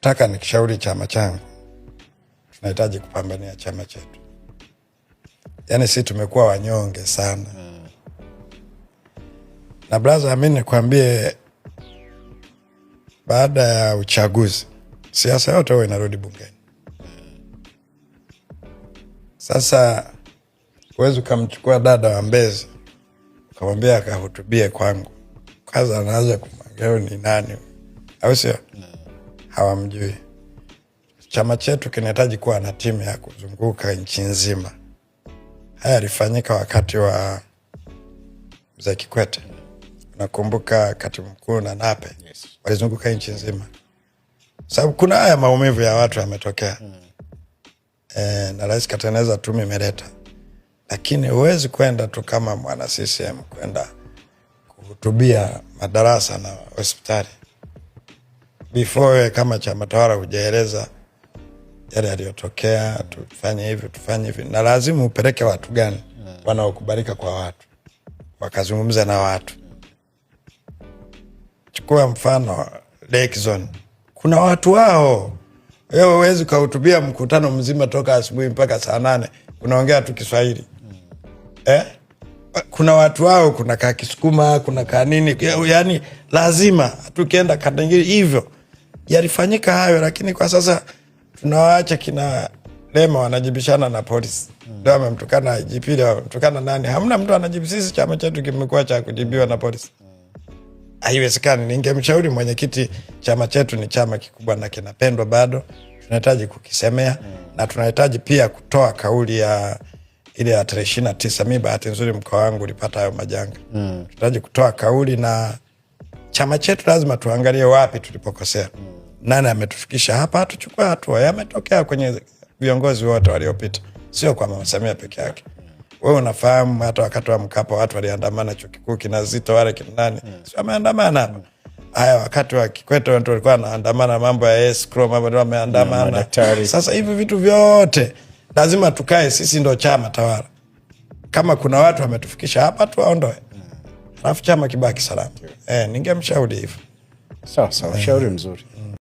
Nataka nikishauri chama changu, tunahitaji kupambania chama chetu. Yaani sisi tumekuwa wanyonge sana. Na brother, mimi nikwambie, baada ya uchaguzi siasa yote huwa inarudi bungeni. Sasa huwezi ukamchukua dada wa Mbezi ukamwambia akahutubie kwangu, kwanza anaanza kumwambia ni nani, au sio? Hawamjui. Chama chetu kinahitaji kuwa na timu ya kuzunguka nchi nzima. Haya yalifanyika wakati wa Mzee Kikwete. Nakumbuka katibu mkuu na Nape walizunguka nchi nzima. Sababu kuna haya maumivu ya watu yametokea. Na rais katengeneza tume imeleta. Lakini huwezi kwenda tu kama mwana CCM kwenda kuhutubia madarasa na hospitali before kama chama tawala hujaeleza yale yaliyotokea, tufanye hivi. Na lazima upeleke watu gani wanaokubalika kwa watu, wakazungumza na watu. Chukua mfano Lake Zone, kuna watu wao. Wewe huwezi kuhutubia mkutano mzima toka asubuhi mpaka saa 8 unaongea tu Kiswahili. Kuna watu wao, kuna Kisukuma, kuna kanini, yani lazima tukienda Katangiri hivyo. Yalifanyika hayo, lakini kwa sasa tunawaacha kina Lema wanajibishana na polisi. Ndio amemtukana IGP, amemtukana nani? Hamna mtu anajibu. Sisi chama chetu kimekuwa cha kujibiwa na polisi. Haiwezekani. Ningemshauri mwenyekiti, chama chetu ni chama kikubwa na kinapendwa bado. Tunahitaji kukisemea na tunahitaji pia kutoa kauli ya ile ya 29. Mimi bahati nzuri mkoa wangu ulipata hayo majanga. Tunahitaji kutoa kauli, na chama chetu lazima tuangalie wapi tulipokosea. Nani ametufikisha hapa, tuchukue hatua. Yametokea kwenye viongozi wote waliopita, sio kwa Mama Samia peke yake. Wewe unafahamu hata wakati wa Mkapa watu waliandamana chuo kikuu kina Zito wale kina nani, sio wameandamana hapa. Haya wakati wa Kikwete watu walikuwa wanaandamana mambo ya escrow, mambo wameandamana. Sasa hivi vitu vyote lazima tukae, sisi ndo chama tawala. Kama kuna watu wametufikisha hapa tuwaondoe. Alafu chama kibaki salama. Ningemshauri hivyo. Sawa, ushauri mzuri.